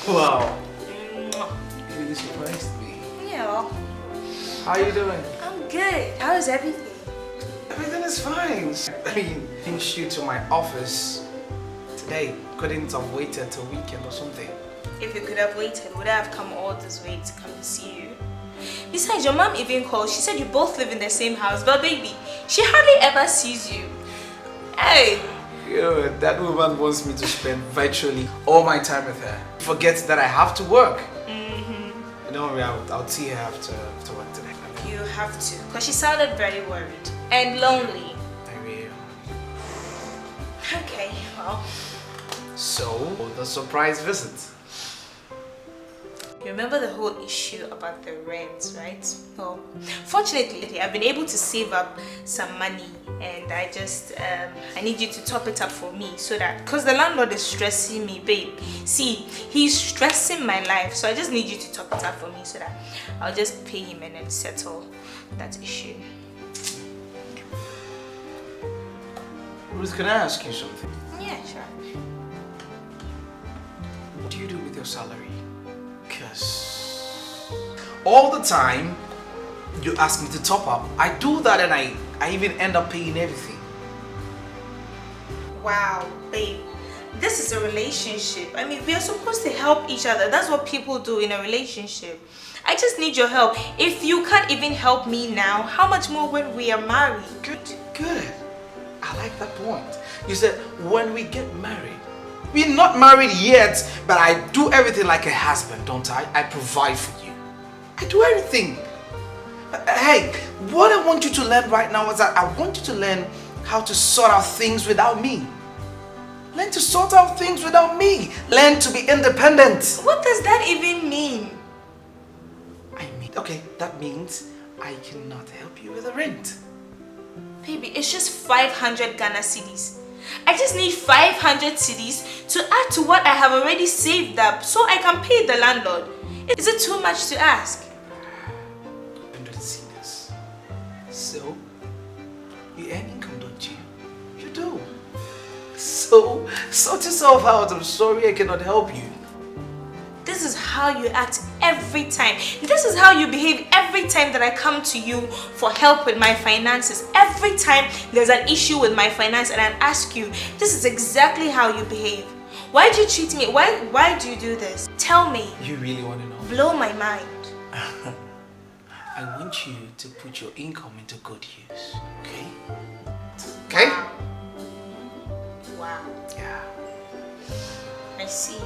Wow. You really surprised me. Yeah. How are you doing? I'm good. How is everything? Everything is fine. I mean, thanks you to my office today. Couldn't have waited till weekend or something. If you could have waited, would I have come all this way to come to see you? Besides, your mom even called. She said you both live in the same house, but baby, she hardly ever sees you. Hey! Yo, that woman wants me to spend virtually all my time with her. Forgets that I have to work. Don't worry, I'll see her after work today. You have to, because she sounded very worried and lonely. I will. Okay, well. So, the surprise visit. You remember the whole issue about the rent, right? Well, fortunately, I've been able to save up some money, and I need you to top it up for me so that, because the landlord is stressing me, babe. See, he's stressing my life, so I just need you to top it up for me so that I'll just pay him and then settle that issue. Ruth, can I ask you something? Yeah, sure. What do you do with your salary? Because all the time you ask me to top up, I do that and I even end up paying everything. Wow, babe. This is a relationship. I mean, we are supposed to help each other. That's what people do in a relationship. I just need your help. If you can't even help me now, how much more when we are married? Good. I like that point. You said when we get married. We're not married yet, but I do everything like a husband, don't I? I provide for you. I do everything. Hey, what I want you to learn right now is that I want you to learn how to sort out things without me. Learn to sort out things without me. Learn to be independent. What does that even mean? Okay, that means I cannot help you with the rent. Baby, it's just 500 Ghana cedis. I just need 500 cedis to add to what I have already saved up so I can pay the landlord. Is it too much to ask? 100 cedis. So, you earn income, don't you? You do. So, sort yourself out. I'm sorry I cannot help you. This is how you act every time. This is how you behave every time that I come to you for help with my finances. Every time there's an issue with my finance and I ask you, this is exactly how you behave. Why do you treat me? Why do you do this? Tell me. You really want to know? Blow my mind. I want you to put your income into good use, okay? Okay? Wow. Yeah. I see.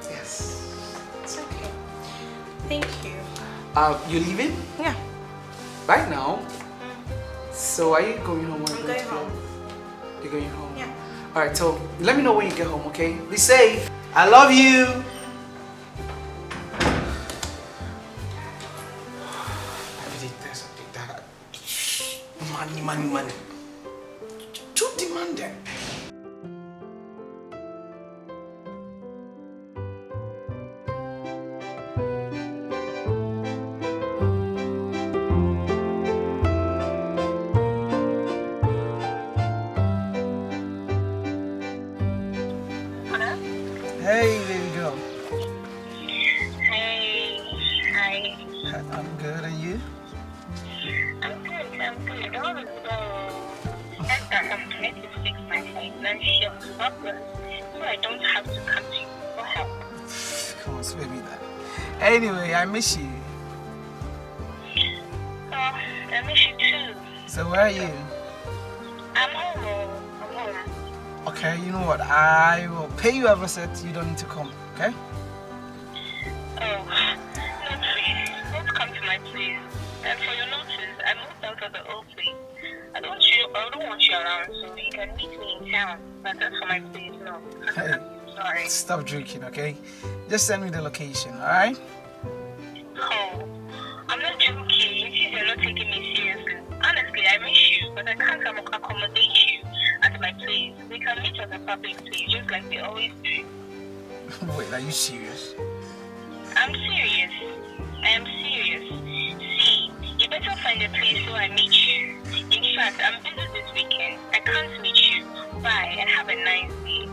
Yes. It's okay. Thank you. You leaving? Yeah. Right now? So are you going home? I'm going home. You're going home? Yeah. Alright, so let me know when you get home, okay? Be safe. I love you. Money. Too demanding. Hey, baby girl. Hey, hi. I'm good, and you? I'm good. All is well. I'm trying to fix my financial problem so I don't have to come to you for help. Come on, spare me that. Anyway, I miss you. Oh, I miss you too. So where are you? I'm home. Okay, you know what? I will pay you ever said you don't need to come, okay? Oh, no please. Don't come to my place. And for your notice, I moved out of the old place. I don't want you around, so you can meet me in town. But that's for my place, no. Hey, sorry. Stop drinking, okay? Just send me the location, alright? Oh, I'm not joking. Since you're not taking me seriously. Honestly, I miss you, but I can't accommodate you at my place. We can meet at a public place, just like we always do. Wait, are you serious? I'm serious. I am serious. See, you better find a place so I meet you. In fact, I'm busy this weekend. I can't meet you. Bye, and have a nice day.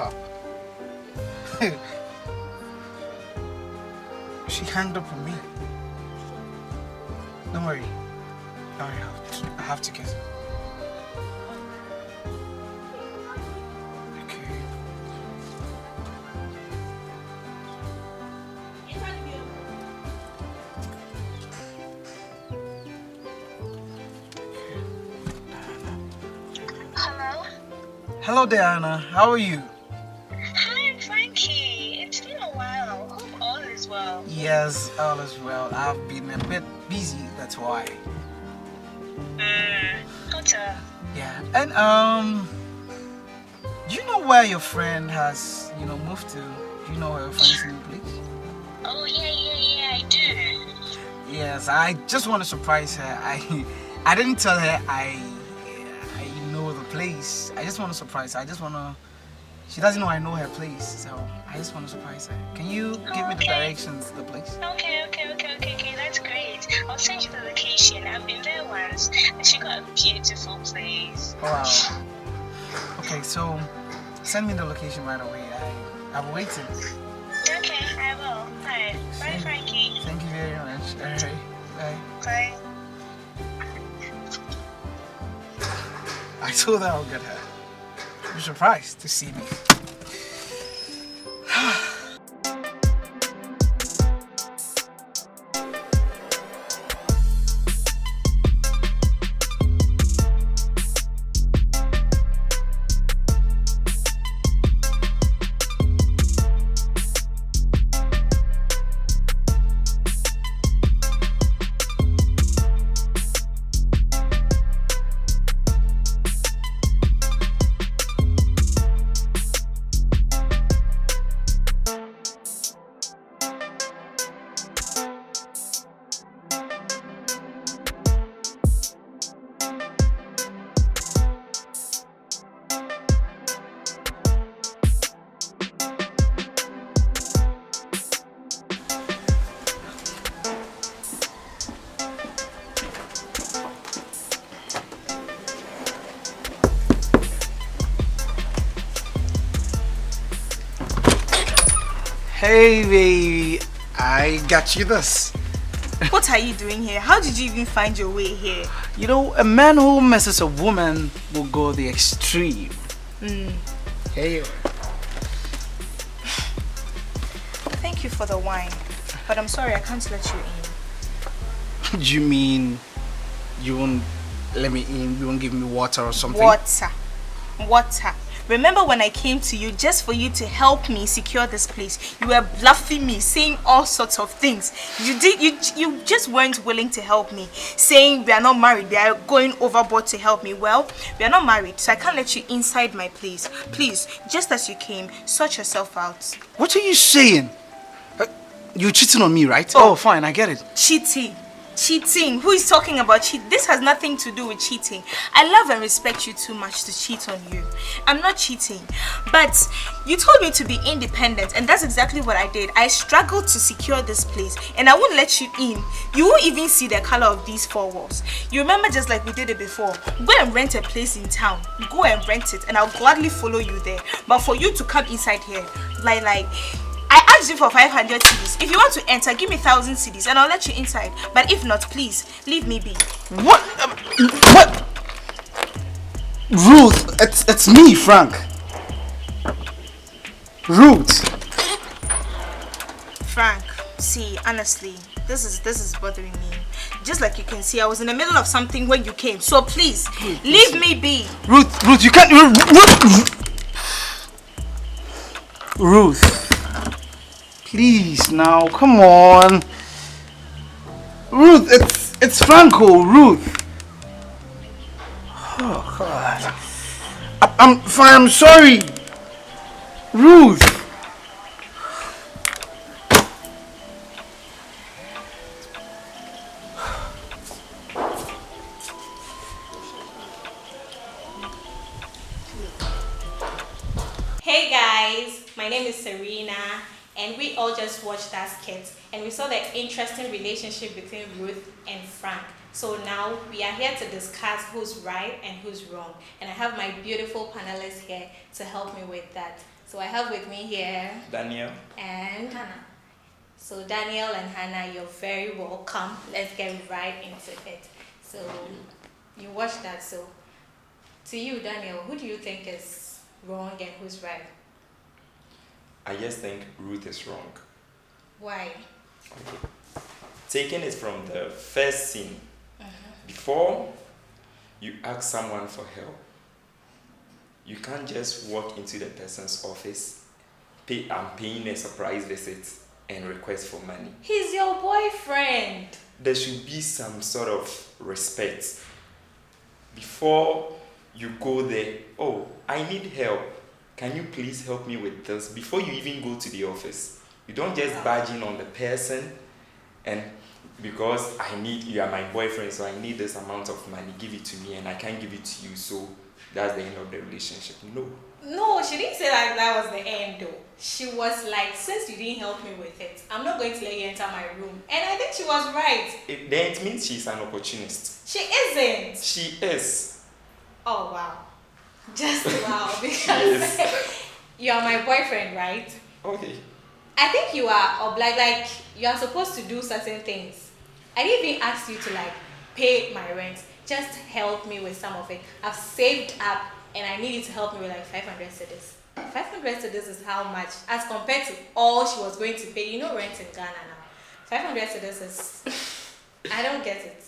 up. She hanged up on me. Don't worry. I have to kiss her. Okay. Hello? Hello, Diana. How are you? Hi, Frankie. It's been a while. Hope all is well. Yes, all is well. I've been a bit busy, that's why. Hotel. Yeah. And do you know where your friend has, moved to? Do you know where your friend's new place? Oh, yeah, I do. Yes, I just want to surprise her. I didn't tell her I know the place. I just want to surprise her. She doesn't know I know her place, so I just want to surprise her. Can you give me the directions to the place? Okay. That's great. I'll send you the location. I've been there once, and she got a beautiful place. Wow. Okay, so send me the location right away. I'm waiting. Okay, I will. Alright. Bye, Frankie. Thank you very much. Alright, bye. Bye. I told her I'll get her. I'm surprised to see me. Hey baby, I got you this. What are you doing here? How did you even find your way here? You know, a man who messes a woman will go the extreme. Here you are. Thank you for the wine, but I'm sorry, I can't let you in. Do you mean you won't let me in? You won't give me water or something? Water. Remember when I came to you just for you to help me secure this place? You were bluffing me, saying all sorts of things. You just weren't willing to help me, saying we are not married, we are going overboard to help me. Well, we are not married, so I can't let you inside my place. Please, just as you came, sort yourself out. What are you saying? You're cheating on me, right? Oh, fine, I get it. Cheating. Who is talking about cheat? This has nothing to do with cheating. I love and respect you too much to cheat on you. I'm not cheating. But you told me to be independent, and that's exactly what I did. I struggled to secure this place, and I won't let you in. You won't even see the color of these four walls. You remember, just like we did it before. Go and rent a place in town. Go and rent it, and I'll gladly follow you there. But for you to come inside here, like I asked you for 500 cedis. If you want to enter, give me 1,000 cedis and I'll let you inside. But if not, please, leave me be. What? What? Ruth, it's me, Frank. Ruth. Frank, see, honestly, this is bothering me. Just like you can see, I was in the middle of something when you came. So please, leave me be. Ruth, you can't. Ruth. Please now, come on. Ruth, it's Franco, Ruth. Oh God. I'm fine, I'm sorry. Ruth. Hey guys, my name is Serena and we all just watched that skit, and we saw the interesting relationship between Ruth and Frank. So now we are here to discuss who's right and who's wrong, and I have my beautiful panelists here to help me with that. So I have with me here Daniel and Hannah. So Daniel and Hannah, you're very welcome. Let's get right into it. So you watched that. So to you, Daniel, who do you think is wrong and who's right? I just think Ruth is wrong. Why? Okay. Taking it from the first scene, before you ask someone for help, you can't just walk into the person's office, paying a surprise visit, and request for money. He's your boyfriend. There should be some sort of respect. Before you go there, oh, I need help. Can you please help me with this? Before you even go to the office, you don't just barge in on the person and because you are my boyfriend, so I need this amount of money, give it to me, and I can't give it to you, so that's the end of the relationship. No, she didn't say that was the end though. She was like, since you didn't help me with it, I'm not going to let you enter my room. And I think she was right. Then it means she's an opportunist. She isn't. She is. Oh wow. Just wow, because you are my boyfriend, right? Okay. I think you are obliged, like you are supposed to do certain things. I didn't even ask you to like pay my rent. Just help me with some of it. I've saved up and I need you to help me with like 500 cedis. 500 cedis is how much as compared to all she was going to pay. You know rent in Ghana now. 500 cedis is, I don't get it.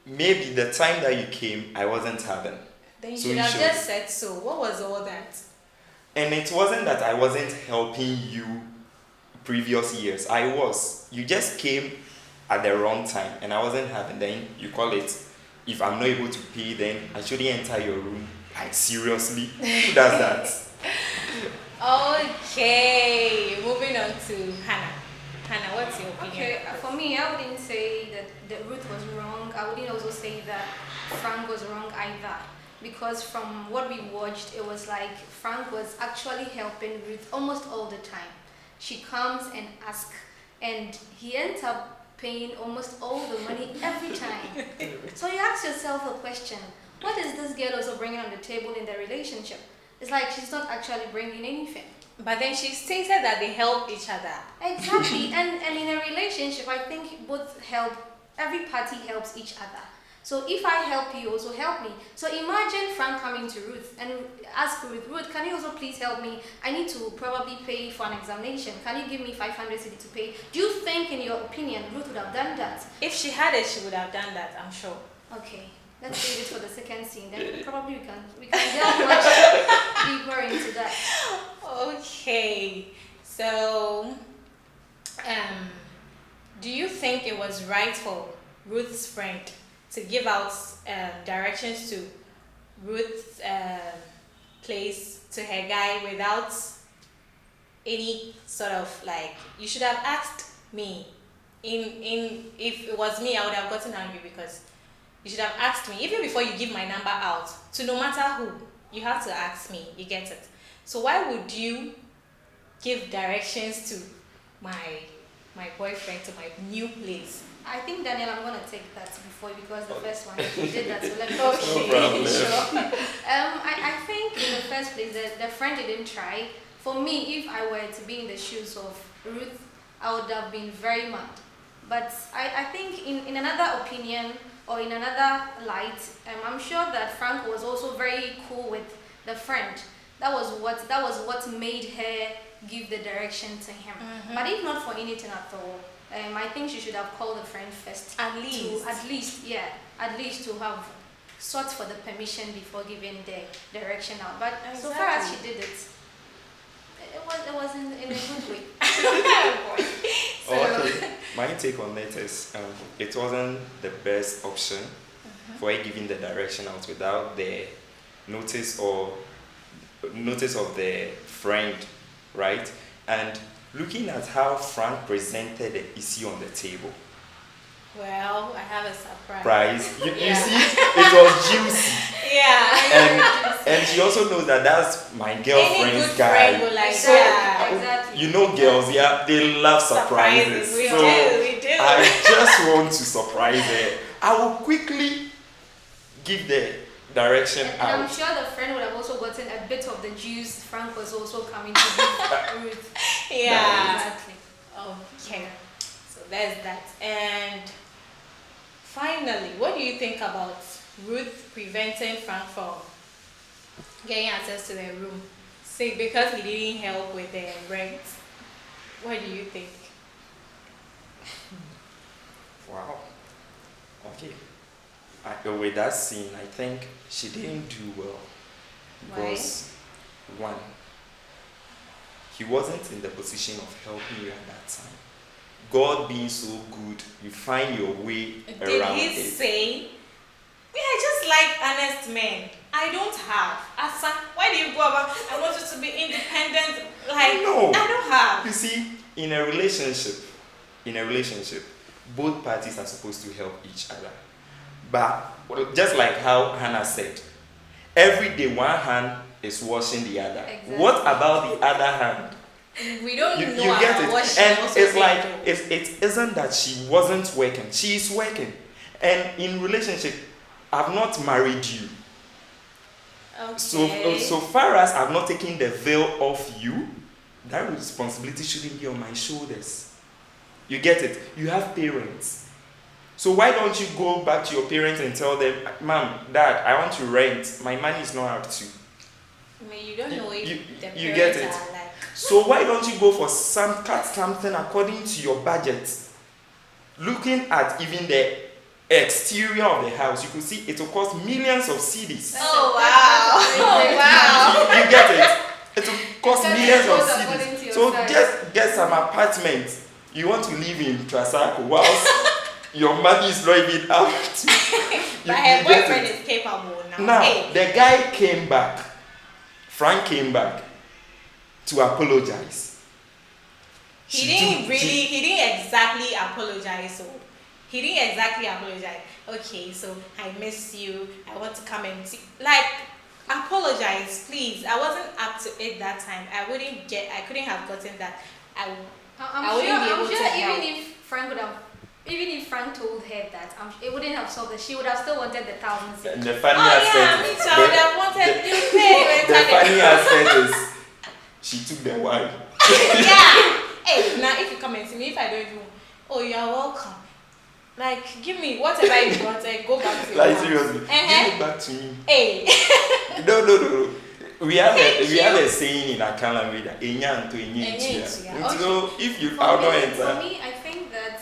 Maybe the time that you came, I wasn't having. Then you should have just said so. What was all that? And it wasn't that I wasn't helping you previous years. I was. You just came at the wrong time and I wasn't having. Then you call it, if I'm not able to pay, then I shouldn't enter your room. Like seriously? Who does that? Okay, moving on to Hannah. Hannah, what's your opinion? Okay, for me, I wouldn't say that Ruth was wrong. I wouldn't also say that Frank was wrong either. Because from what we watched, it was like Frank was actually helping Ruth almost all the time. She comes and asks, and he ends up paying almost all the money every time. So you ask yourself a question, what is this girl also bringing on the table in the relationship? It's like she's not actually bringing anything. But then she stated that they help each other. Exactly, and in a relationship, I think every party helps each other. So if I help you, also help me. So imagine Frank coming to Ruth and ask Ruth, can you also please help me? I need to probably pay for an examination. Can you give me 500 cedi to pay? Do you think, in your opinion, Ruth would have done that? If she had it, she would have done that, I'm sure. Okay, let's save it for the second scene. Then probably we can delve much deeper into that. Okay, so do you think it was right for Ruth's friend to give out directions to Ruth's place to her guy without any sort of like, you should have asked me. If it was me, I would have gotten angry because you should have asked me even before you give my number out to no matter who. You have to ask me. You get it. So why would you give directions to my boyfriend to my new place? I think, Daniel, I'm going to take that before because the first one you did that, so let me Okay, sure. I think in the first place the friend didn't try. For me, if I were to be in the shoes of Ruth, I would have been very mad. But I think in another opinion or in another light, I'm sure that Frank was also very cool with the friend. That was what made her give the direction to him. But if not for anything at all, I think she should have called the friend first. At least to have sought for the permission before giving the direction out. But so far as she did it, it was in a good way. Okay, my take on that is it wasn't the best option for her giving the direction out without the notice of the friend, right? And looking at how Frank presented the issue on the table. Well, I have a surprise. You see, it was juicy. Yeah. And she also knows that that's my girlfriend's Any good guy. friend will like So that. Exactly. You know, girls, yeah, they love surprises. We so do. I just want to surprise her. I will quickly give the direction And out. I'm sure the friend would have also gotten a bit of the juice Frank was also coming to give Ruth. Yeah. Exactly. Okay. So there's that. And finally, what do you think about Ruth preventing Frank from getting access to their room? Say because he didn't help with the rent. What do you think? Wow. Okay. With that scene, I think she didn't do well. Because, one, he wasn't in the position of helping you at that time. God being so good, you find your way Did around he it. say, we are just like honest men. I don't have. Asa, why do you go about, I want you to be independent. Like, No. I don't have. You see, in a relationship, both parties are supposed to help each other. But just like how Hannah said, every day one hand is washing the other. Exactly. What about the other hand? We don't You know get about it? what she And also it's did, like though. it isn't that she wasn't working. She is working. And in relationship, I've not married you. Okay. So far as I've not taken the veil off you, that responsibility shouldn't be on my shoulders. You get it? You have parents. So why don't you go back to your parents and tell them, Mom, Dad, I want to rent. My money is not up to. I mean, you don't know if the You parents get it? are like. So why don't you go for cut something according to your budget? Looking at even the exterior of the house, you could see it will cost millions of cedis. Oh wow! You get it? It will cost Except millions it of goes according to cedis. your So size. just get some apartment. You want to live in Trasako whilst your money is not even up to. But her boyfriend is capable now. Now, Hey. the guy came back. Frank came back to apologize. He didn't exactly apologize. So he didn't exactly apologize. Okay, so I miss you. I want to come and see. Like, apologize, please. I wasn't up to it that time. I couldn't have gotten that. I wouldn't be able I'm to sure help. even if Frank told her that, it wouldn't have solved it. She would have still wanted the thousands. And the funny Oh aspect yeah, me too. I would have wanted you pay. the funny aspect is she took the wine. Yeah. Hey, now if you come and see me, if I don't even, oh, you are welcome. Like, give me whatever you want and go back to your Like house. seriously, give it back to me. Hey. No. We have Thank a saying in Akalamwe that enya nto enya Enya ntua. ntua. So if you For are not me, enter, I think that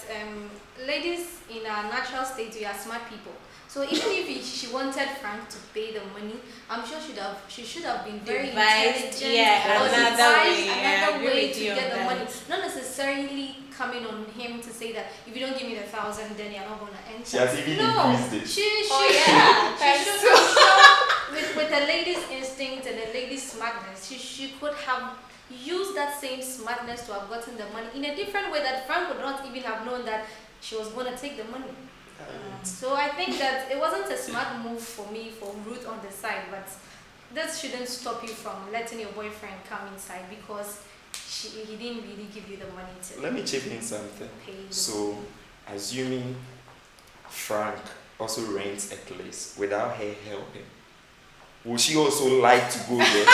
ladies in our natural state, we are smart people. So even if she wanted Frank to pay the money, I'm sure she should have been very Devised, intelligent yeah, or another devised way. I another agree way with to you on get the that. money. Not necessarily coming on him to say that if you don't give me the 1,000, then you're not gonna enter. she has even No, increased it. Oh yeah. she That's should, I'm sure with the lady's instinct and the lady's smartness, she could have used that same smartness to have gotten the money in a different way that Frank would not even have known that she was going to take the money. So I think that it wasn't a smart move for me, for Ruth on the side, but this shouldn't stop you from letting your boyfriend come inside because he didn't really give you the money to Let me chip in something. pay the So, assuming Frank also rents a place without her helping, would she also like to go there?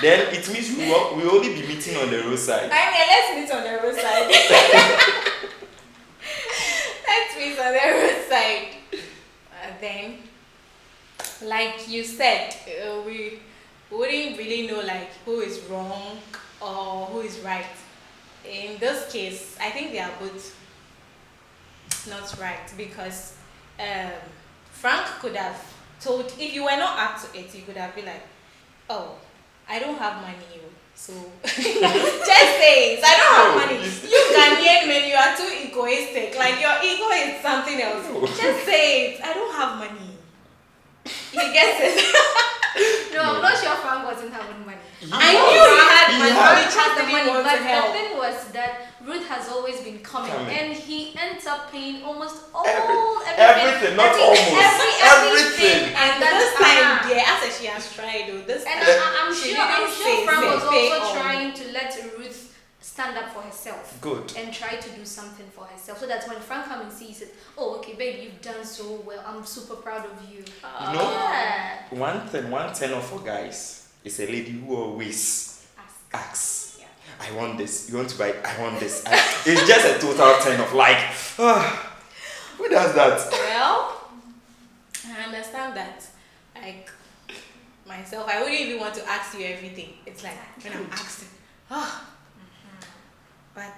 Then it means we only be meeting on the roadside. I mean, let's meet on the roadside. Let's meet on the roadside. Then, like you said, we wouldn't really know like who is wrong or who is right. In this case, I think they are both not right because Frank could have told, if you were not up to it, you could have been like, oh, I don't have money, so just say it. I don't have money. You Ghanaian men, you are too egoistic. Like your ego is something else. Just say it. I don't have money. You get it? No, I'm not sure Frank wasn't having money. I knew he had He money. had- He just the didn't money, want but to help. the thing was that Ruth has always been coming, Coming. and he ends up paying almost all Everything, not almost. everything, And that's this time, Anna. yeah, after she has tried, though, this And time, I'm she sure didn't say Frank was pay also all. trying to let Ruth stand up for herself. Good. And try to do something for herself. So that when Frank comes and sees it, oh, okay, babe, you've done so well. I'm super proud of you. You know, Yeah. one tenor for guys is a lady who always asks. Yeah. I want this. You want to buy it? I want this. It's just a total turn of like, who does that? Well, I understand that. Like myself, I wouldn't even want to ask you everything. It's like when I'm asking, but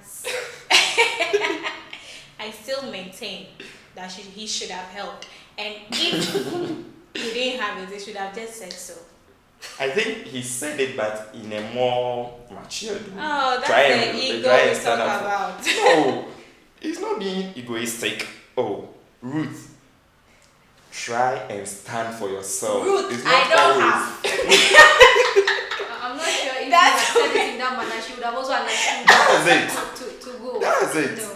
I still maintain that he should have helped. And if he didn't have it, they should have just said so. I think he said it, but in a more matured way. Oh, that's the ego we talk about. No, he's not being egoistic. Oh, Ruth, try and stand for yourself. Ruth, it's I not don't always. have. I'm not sure if That's you had said it in that manner, she would have also understood That's it. to go. That's it. No.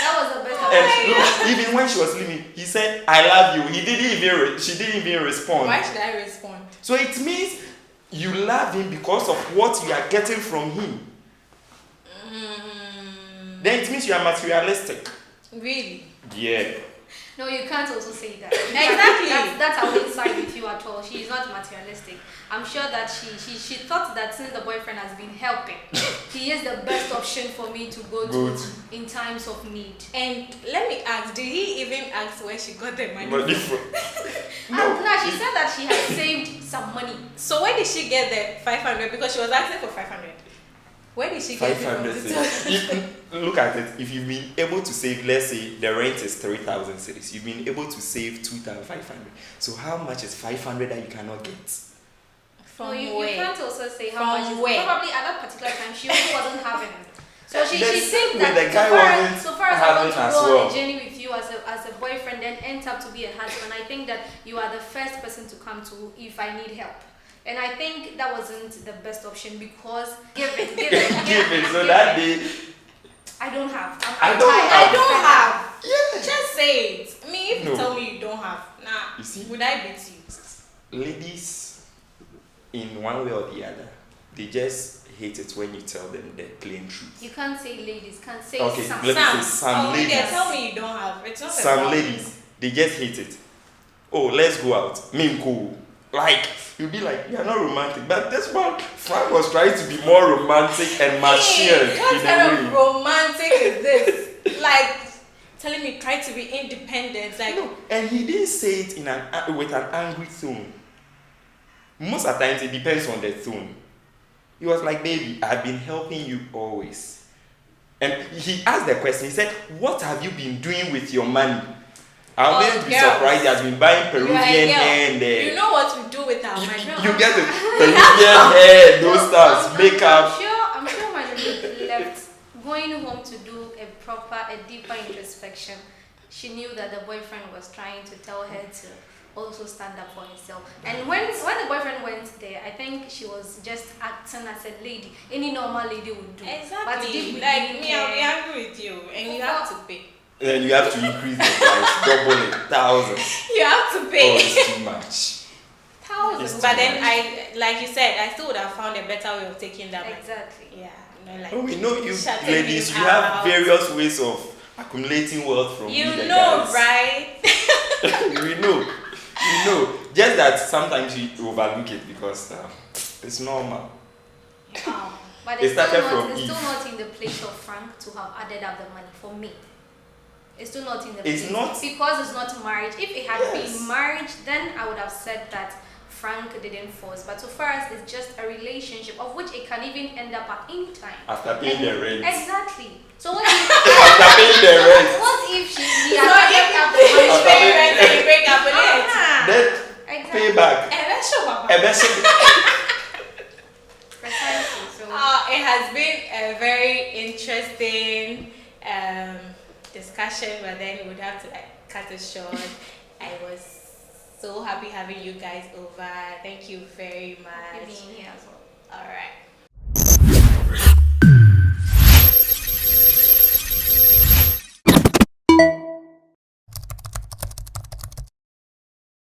That was the best And option. look, even when she was leaving, he said, "I love you." He didn't even. She didn't even respond. Why should I respond? So it means you love him because of what you are getting from him. Then it means you are materialistic. Really? Yeah. No, you can't also say that. Exactly. That's I wouldn't side with you at all. She is not materialistic. I'm sure that she thought that since the boyfriend has been helping, he is the best option for me to go to in times of need. And let me ask, did he even ask where she got the money? But if, No, she said that she had saved some money. So where did she get the 500? Because she was asking for 500. Where did she get it 500 from? cities. Look at it. If you've been able to save, let's say the rent is 3,000 cities, you've been able to save 2,500. So how much is 500 that you cannot get? No, you where? can't also say how From much is where? probably at that particular time she also wasn't having it. So she The thinks same that way the guy wasn't so far as I want to having as go on well. a journey with you as a boyfriend, then ends up to be a husband, I think that you are the first person to come to if I need help. And I think that wasn't the best option because give it. So that day, I don't have. I I'm don't tired. have. I don't have. yeah. Just say it. I mean, if No. you tell me you don't have, You see? would I beat you? Ladies, in one way or the other, they just hate it when you tell them the plain truth. You can't say ladies, can't say Okay, some. let me say some oh, ladies. Lydia, tell me you don't have. It's not Some about ladies, they just hate it. Oh, let's go out. Me cool. Like, you'll be like, you're not romantic. But this one, Frank was trying to be more romantic and matured Hey, what in kind a of way. romantic is this? Like, telling me try to be independent. Like, No, and he didn't say it in with an angry tone. Most of the times, it depends on the tone. He was like, baby, I've been helping you always. And he asked the question, he said, what have you been doing with your money? I wouldn't be girls. surprised he has been buying Peruvian hair and you know what we do with our money. you get the Peruvian hair, those stuff, makeup. I'm sure when Ruth left, going home to do a deeper introspection, she knew that the boyfriend was trying to tell her to also stand up for herself. And when the boyfriend went there, I think she was just acting as a lady. Any normal lady would do. But Exactly. deep Like within me, I'll be her- angry with you, and you have to pay. Then you have to increase the price, double it, 1,000. You have to Oh, pay. it's too much. Thousands. It's But too then much. like you said, I still would have found a better way of taking that money. Exactly. Yeah. You know, like Oh, we know you shutting ladies, him you have out. various ways of accumulating wealth from You the know, guys. right? We know. You know. Just that sometimes you overlook it because it's normal. But It it's still started not, from it's still Eve. not in the place of Frank to have added up the money for me. It's still not in the It's place. not- Because it's not marriage. If it had Yes. been marriage, then I would have said that Frank didn't force. But so far as it's just a relationship of which it can even end up at any time. After paying the rent. Exactly. So what if After paying the rent. what if he So had if added up the you money? pay rent and you break up with it. Then Exactly. pay back. Eventually. Precisely. So It has been a very interesting discussion, but then we would have to cut it short. I was so happy having you guys over. Thank you very happy much. being here as well. All right.